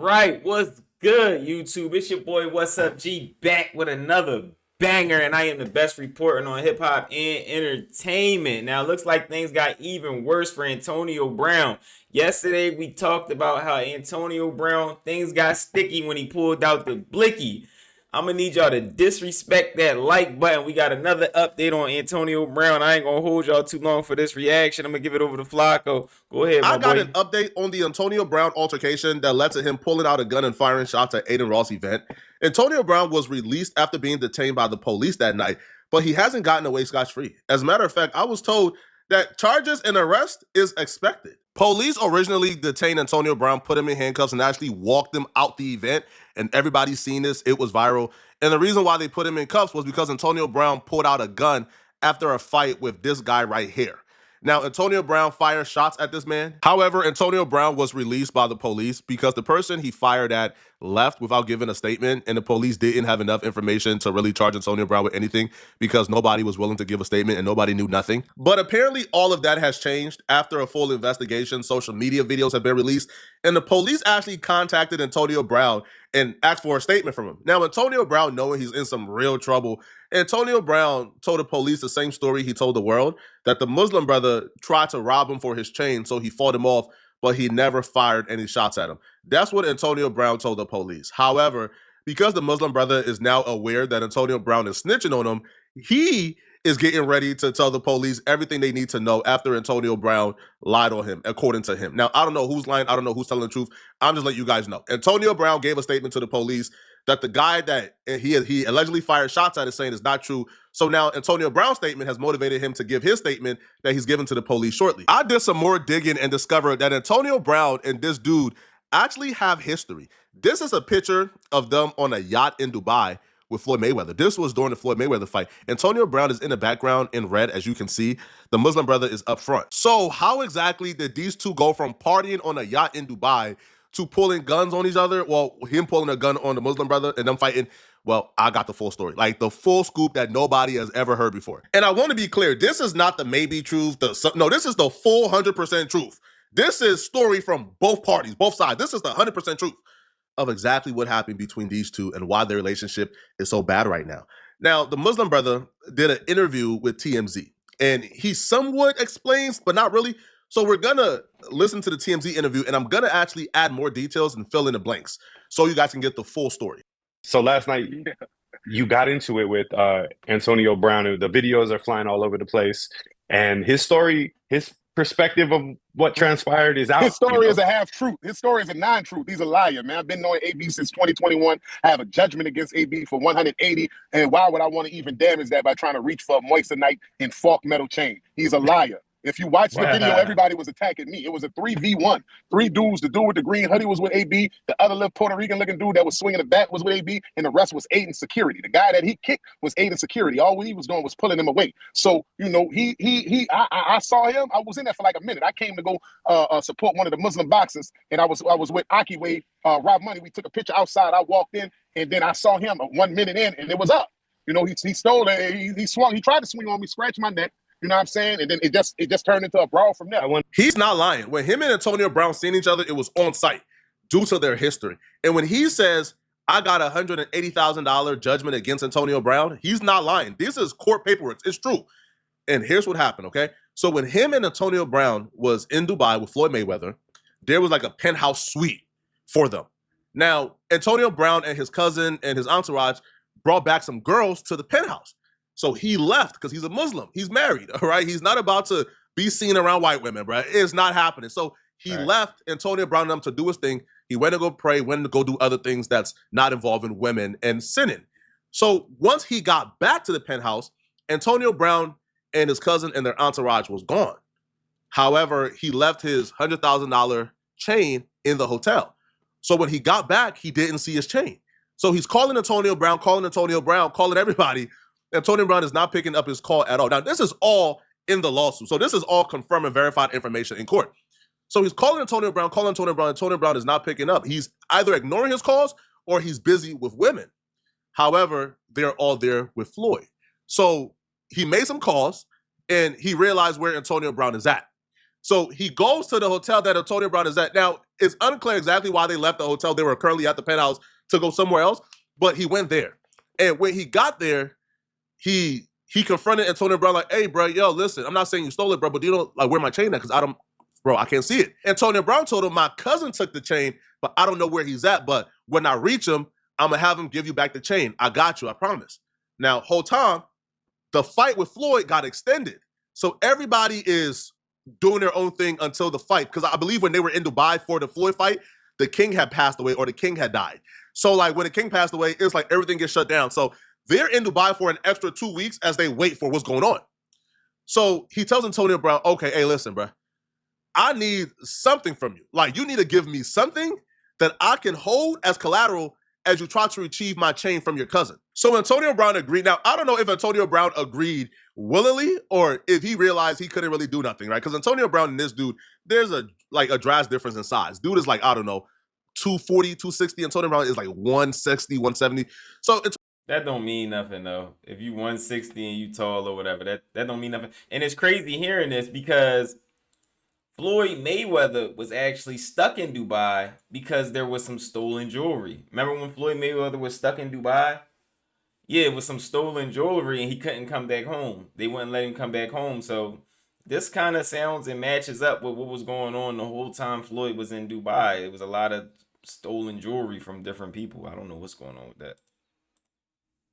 Right, what's good, YouTube? It's your boy, What's Up G, back with another banger, and I am the best reporting on hip hop and entertainment. Now, it looks like things got even worse for Antonio Brown. Yesterday, we talked about how Antonio Brown, things got sticky when he pulled out the blicky. I'm gonna need y'all to disrespect that like button. We got another update on Antonio Brown. I ain't gonna hold y'all too long for this reaction. I'm gonna give it over to Flacco. Go ahead, I my got an boy. update on the Antonio Brown altercation that led to him pulling out a gun and firing shots at Adin Ross' event. Antonio Brown was released after being detained by the police that night, but he hasn't gotten away scotch-free. As a matter of fact, I was told that charges and arrest is expected. Police originally detained Antonio Brown, put him in handcuffs, and actually walked him out the event, and everybody's seen this. It was viral. And the reason why they put him in cuffs was because Antonio Brown pulled out a gun after a fight with this guy right here. Now, Antonio Brown fired shots at this man. However, Antonio Brown was released by the police because the person he fired at left without giving a statement, and the police didn't have enough information to really charge Antonio Brown with anything because nobody was willing to give a statement and nobody knew nothing. But apparently all of that has changed after a full investigation. Social media videos have been released, and the police actually contacted Antonio Brown and asked for a statement from him. Now, Antonio Brown, knowing he's in some real trouble, Antonio Brown told the police the same story he told the world, that the Muslim brother tried to rob him for his chain, so he fought him off, but he never fired any shots at him. That's what Antonio Brown told the police. However, because the Muslim brother is now aware that Antonio Brown is snitching on him, he is getting ready to tell the police everything they need to know after Antonio Brown lied on him, according to him. Now, I don't know who's lying. I don't know who's telling the truth. I'm just letting you guys know. Antonio Brown gave a statement to the police that the guy that he allegedly fired shots at is saying is not true. So now Antonio Brown's statement has motivated him to give his statement that he's given to the police shortly. I did some more digging and discovered that Antonio Brown and this dude actually have history. This is a picture of them on a yacht in Dubai with Floyd Mayweather. This was during the Floyd Mayweather fight. Antonio Brown is in the background in red, as you can see. The Muslim brother is up front. So how exactly did these two go from partying on a yacht in Dubai to pulling guns on each other? Well, him pulling a gun on the Muslim brother and them fighting. Well, I got the full story, like the full scoop that nobody has ever heard before. And I want to be clear, this is not the maybe truth. No, this is the full 100% truth. This is story from both parties, both sides. This is the 100% truth of exactly what happened between these two and why their relationship is so bad right now. Now, the Muslim brother did an interview with TMZ, and he somewhat explains, but not really. So we're gonna listen to the TMZ interview, and I'm gonna actually add more details and fill in the blanks so you guys can get the full story. So last night you got into it with Antonio Brown. The videos are flying all over the place, and his story, his perspective of what transpired is out. His story is a half truth. His story is a non-truth. He's a liar, man. I've been knowing AB since 2021. I have a judgment against AB for 180. And why would I want to even damage that by trying to reach for a moissanite and fork metal chain? He's a liar. If you watch the video, everybody was attacking me. It was a 3v1. Three dudes. The dude with the green hoodie was with AB. The other little Puerto Rican-looking dude that was swinging the bat was with AB. And the rest was Adin security. The guy that he kicked was Adin security. All he was doing was pulling him away. So, you know, I saw him. I was in there for like a minute. I came to go support one of the Muslim boxers. And I was with Aki Wade, Rob Money. We took a picture outside. I walked in. And then I saw him 1 minute in. And it was up. You know, he stole it. He swung. He tried to swing on me, scratch my neck. You know what I'm saying? And then it just turned into a brawl from there. He's not lying. When him and Antonio Brown seen each other, it was on site due to their history. And when he says, I got a $180,000 judgment against Antonio Brown, he's not lying. This is court paperwork. It's true. And here's what happened, okay? So when him and Antonio Brown was in Dubai with Floyd Mayweather, there was like a penthouse suite for them. Now, Antonio Brown and his cousin and his entourage brought back some girls to the penthouse. So he left because he's a Muslim. He's married, all right? He's not about to be seen around white women, bro. It's not happening. So he left Antonio Brown and them to do his thing. He went to go pray, went to go do other things that's not involving women and sinning. So once he got back to the penthouse, Antonio Brown and his cousin and their entourage was gone. However, he left his $100,000 chain in the hotel. So when he got back, he didn't see his chain. So he's calling Antonio Brown, calling everybody. Antonio Brown is not picking up his call at all. Now, this is all in the lawsuit. So this is all confirmed and verified information in court. So he's calling Antonio Brown. Antonio Brown is not picking up. He's either ignoring his calls or he's busy with women. However, they're all there with Floyd. So he made some calls and he realized where Antonio Brown is at. So he goes to the hotel that Antonio Brown is at. Now, It's unclear exactly why they left the hotel they were currently at, the penthouse, to go somewhere else, but he went there. And when he got there, he confronted Antonio Brown like, hey, bro, yo, listen, I'm not saying you stole it, bro, but you don't like where my chain at? Because I can't see it. Antonio Brown told him, my cousin took the chain, but I don't know where he's at. But when I reach him, I'm going to have him give you back the chain. I got you, I promise. Now, whole time, the fight with Floyd got extended. So everybody is doing their own thing until the fight. Because I believe when they were in Dubai for the Floyd fight, the king had passed away or the king had died. So like when the king passed away, it's like everything gets shut down. So they're in Dubai for an extra 2 weeks as they wait for what's going on. So he tells Antonio Brown, okay, hey, listen, bro, I need something from you. Like, you need to give me something that I can hold as collateral as you try to retrieve my chain from your cousin. So Antonio Brown agreed. Now, I don't know if Antonio Brown agreed willingly or if he realized he couldn't really do nothing, right? Because Antonio Brown and this dude, there's a drastic difference in size. Dude is like, I don't know, 240, 260. Antonio Brown is like 160, 170. So it's that don't mean nothing though. If you 160 and you tall or whatever, that don't mean nothing. And it's crazy hearing this because Floyd Mayweather was actually stuck in Dubai because there was some stolen jewelry. Remember when Floyd Mayweather was stuck in Dubai? Yeah, it was some stolen jewelry and he couldn't come back home. They wouldn't let him come back home. So this kind of sounds and matches up with what was going on the whole time Floyd was in Dubai. It was a lot of stolen jewelry from different people. I don't know what's going on with that.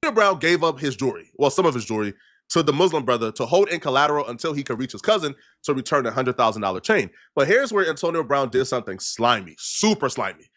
Antonio Brown gave up his jewelry, well, some of his jewelry, to the Muslim brother to hold in collateral until he could reach his cousin to return a $100,000 chain. But here's where Antonio Brown did something slimy, super slimy.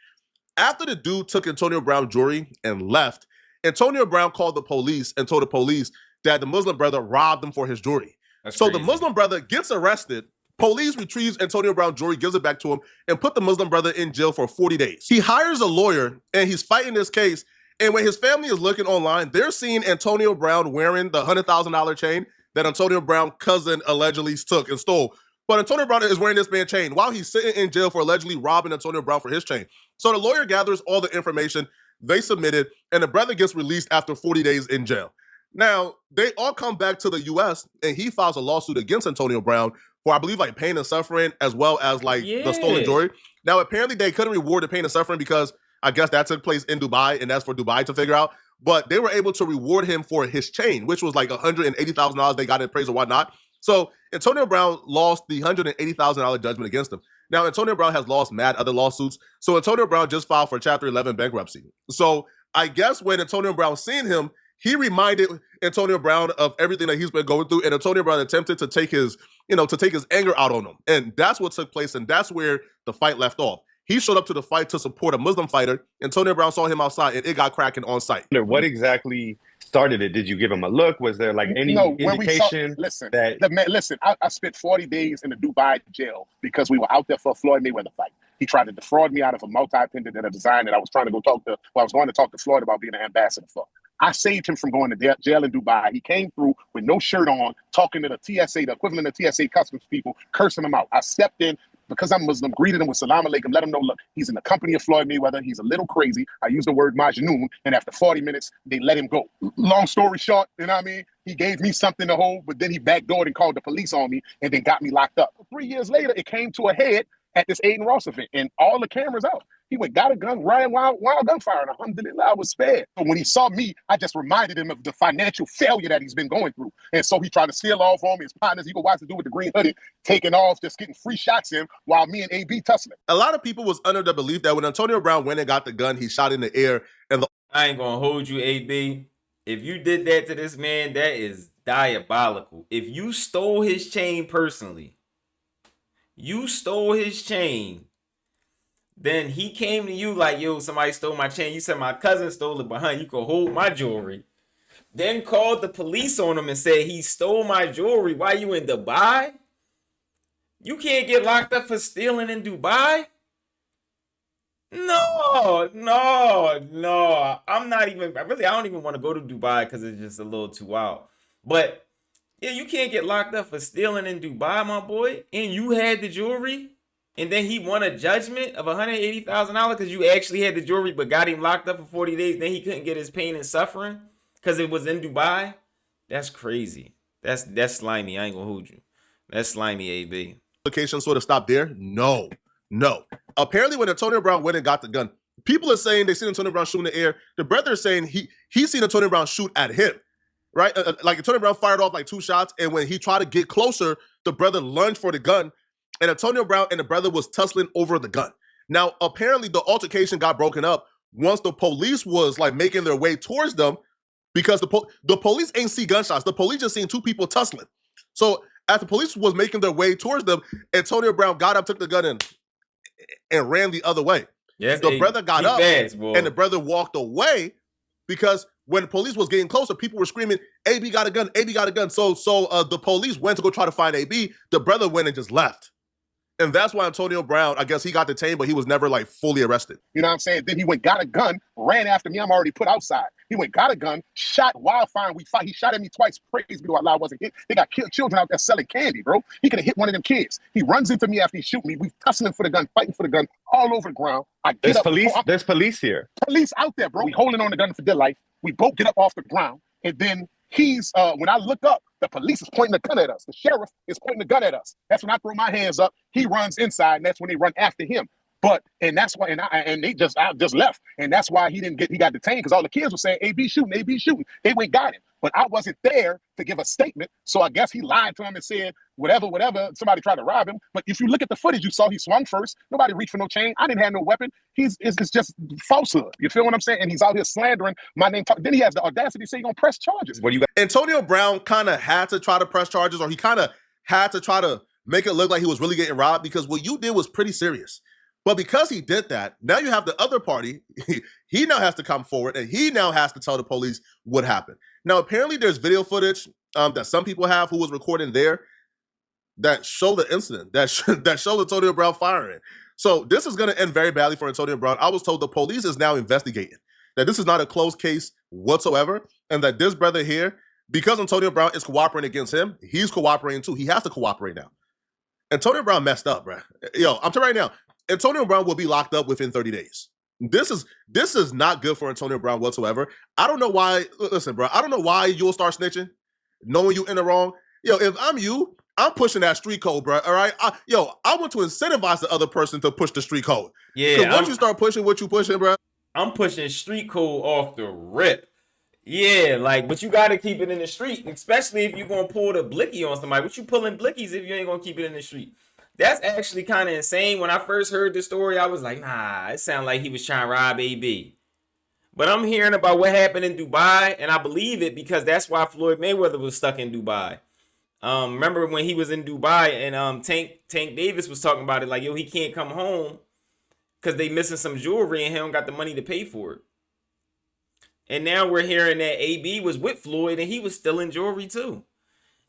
After the dude took Antonio Brown jewelry and left, Antonio Brown called the police and told the police that the Muslim brother robbed him for his jewelry. That's so crazy. The Muslim brother gets arrested. Police retrieves Antonio Brown jewelry, gives it back to him, and put the Muslim brother in jail for 40 days. He hires a lawyer, and he's fighting this case. And when his family is looking online, they're seeing Antonio Brown wearing the $100,000 chain that Antonio Brown's cousin allegedly took and stole. But Antonio Brown is wearing this man's chain while he's sitting in jail for allegedly robbing Antonio Brown for his chain. So the lawyer gathers all the information they submitted, and the brother gets released after 40 days in jail. Now, they all come back to the U.S., and he files a lawsuit against Antonio Brown for, I believe, like pain and suffering, as well as like the stolen jewelry. Now, apparently, they couldn't reward the pain and suffering because I guess that took place in Dubai, and that's for Dubai to figure out. But they were able to reward him for his chain, which was like $180,000 they got in praise or whatnot. So Antonio Brown lost the $180,000 judgment against him. Now, Antonio Brown has lost mad other lawsuits. So Antonio Brown just filed for Chapter 11 bankruptcy. So I guess when Antonio Brown seen him, he reminded Antonio Brown of everything that he's been going through, and Antonio Brown attempted to take his anger out on him. And that's what took place, and that's where the fight left off. He showed up to the fight to support a Muslim fighter. Antonio Brown saw him outside, and it got cracking on site. What exactly started it? Did you give him a look? Was there like any indication? Listen, I spent 40 days in the Dubai jail because we were out there for a Floyd Mayweather fight. He tried to defraud me out of a multi-pendant and a design that I was trying to go talk to. Well, I was going to talk to Floyd about being an ambassador for. I saved him from going to jail in Dubai. He came through with no shirt on, talking to the TSA, the equivalent of TSA customs people, cursing him out. I stepped in because I'm Muslim, greeted him with salam alaikum, let him know, look, he's in the company of Floyd Mayweather. He's a little crazy. I used the word majnoon, and after 40 minutes, they let him go. Long story short, you know what I mean? He gave me something to hold, but then he backdoored and called the police on me and then got me locked up. 3 years later, it came to a head at this Adin Ross event, and all the cameras out. He got a gun, ran wild gunfire, and alhamdulillah, I was spared. So when he saw me, I just reminded him of the financial failure that he's been going through. And so he tried to steal off on me. His partners, he go watch the dude with the green hoodie, taking off, just getting free shots in while me and AB tussling. A lot of people was under the belief that when Antonio Brown went and got the gun, he shot in the air. And I ain't gonna hold you, AB. If you did that to this man, that is diabolical. If you stole his chain personally, then he came to you like, yo, somebody stole my chain. You said my cousin stole it behind. You could hold my jewelry. Then called the police on him and said he stole my jewelry. Why you in Dubai? You can't get locked up for stealing in Dubai. No. I'm not even, I don't even want to go to Dubai because it's just a little too wild. But yeah, you can't get locked up for stealing in Dubai, my boy. And you had the jewelry. And then he won a judgment of $180,000 because you actually had the jewelry but got him locked up for 40 days. Then he couldn't get his pain and suffering because it was in Dubai. That's crazy. That's slimy. I ain't gonna hold you. That's slimy, AB. Application sort of stopped there? No. No. Apparently, when Antonio Brown went and got the gun, people are saying they seen Antonio Brown shoot in the air. The brother is saying he seen Antonio Brown shoot at him, right? Like Antonio Brown fired off like 2 shots, and when he tried to get closer, the brother lunged for the gun, and Antonio Brown and the brother was tussling over the gun. Now, apparently, the altercation got broken up once the police was like making their way towards them, because the police ain't see gunshots. The police just seen 2 people tussling. So as the police was making their way towards them, Antonio Brown got up, took the gun and ran the other way. Yes, the brother got up and the brother walked away because when the police was getting closer, people were screaming, "AB got a gun, AB got a gun." So the police went to go try to find AB. The brother went and just left. And that's why Antonio Brown, I guess he got detained, but he was never like fully arrested. You know what I'm saying? Then he went, got a gun, ran after me. I'm already put outside. He went, got a gun, shot Wildfire. We fight. He shot at me twice. Praise be to Allah, I wasn't hit. They got children out there selling candy, bro. He could have hit one of them kids. He runs into me after he shoot me. We tussling for the gun, fighting for the gun, all over the ground. I get up. There's police here. Police out there, bro. We holding on the gun for dear life. We both get up off the ground, and then he's when I look up, the police is pointing the gun at us. The sheriff is pointing the gun at us. That's when I throw my hands up. He runs inside, and that's when they run after him. And that's why, and I just left, and that's why he got detained, because all the kids were saying, "AB shooting, AB shooting." They went got him, but I wasn't there to give a statement, so I guess he lied to him and said whatever. Somebody tried to rob him, but if you look at the footage, you saw he swung first. Nobody reached for no chain. I didn't have no weapon. It's just falsehood. You feel what I'm saying? And he's out here slandering my name. Then he has the audacity to say he's gonna press charges. What do you got? Antonio Brown kind of had to try to press charges, or he kind of had to try to make it look like he was really getting robbed, because what you did was pretty serious. But because he did that, now you have the other party. He now has to come forward, and he now has to tell the police what happened. Now, apparently there's video footage that some people have who was recording there that show the incident, that show Antonio Brown firing. So this is going to end very badly for Antonio Brown. I was told the police is now investigating, that this is not a closed case whatsoever, and that this brother here, because Antonio Brown is cooperating against him, he's cooperating too. He has to cooperate now. Antonio Brown messed up, bro. Yo, I'm telling you right now, Antonio Brown will be locked up within 30 days. This is not good for Antonio Brown whatsoever. I don't know why. Listen, bro, I don't know why you'll start snitching, knowing you in the wrong. Yo, if I'm you, I'm pushing that street code, bro. All right, I want to incentivize the other person to push the street code. Yeah, once you start pushing what you pushing, bro, I'm pushing street code off the rip. Yeah, like, but you gotta keep it in the street, especially if you're gonna pull the blicky on somebody. What you pulling blickies if you ain't gonna keep it in the street? That's actually kind of insane. When I first heard the story, I was like, nah, it sounded like he was trying to rob AB. But I'm hearing about what happened in Dubai, and I believe it, because that's why Floyd Mayweather was stuck in Dubai. Remember when he was in Dubai, and Tank Davis was talking about it, like, yo, he can't come home because they missing some jewelry and he don't got the money to pay for it. And now we're hearing that AB was with Floyd and he was stealing jewelry too.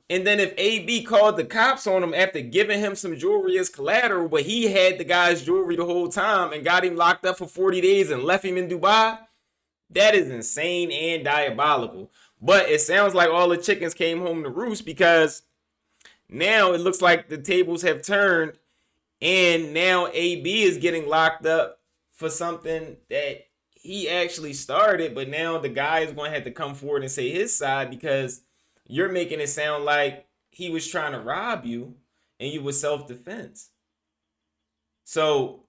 And then if AB called the cops on him after giving him some jewelry as collateral, but he had the guy's jewelry the whole time and got him locked up for 40 days and left him in Dubai, that is insane and diabolical. But it sounds like all the chickens came home to roost, because now it looks like the tables have turned, and now AB is getting locked up for something that he actually started, but now the guy is going to have to come forward and say his side, because you're making it sound like he was trying to rob you and you were self-defense. So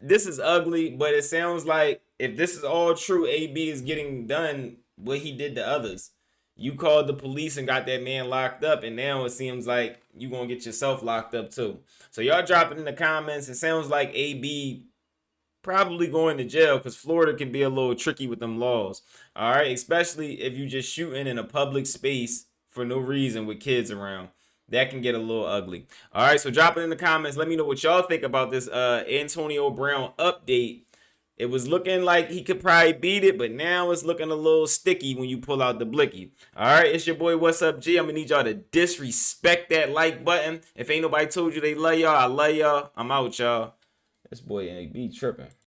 this is ugly, but it sounds like if this is all true, AB is getting done what he did to others. You called the police and got that man locked up, and now it seems like you're going to get yourself locked up too. So y'all drop it in the comments. It sounds like AB probably going to jail, because Florida can be a little tricky with them laws. All right, especially if you just shooting in a public space for no reason with kids around. That can get a little ugly. All right, so drop it in the comments. Let me know what y'all think about this Antonio Brown update. It was looking like he could probably beat it, but now it's looking a little sticky when you pull out the blicky. All right, it's your boy, What's Up, G. I'm going to need y'all to disrespect that like button. If ain't nobody told you they love y'all, I love y'all. I'm out, y'all. This boy ain't be tripping.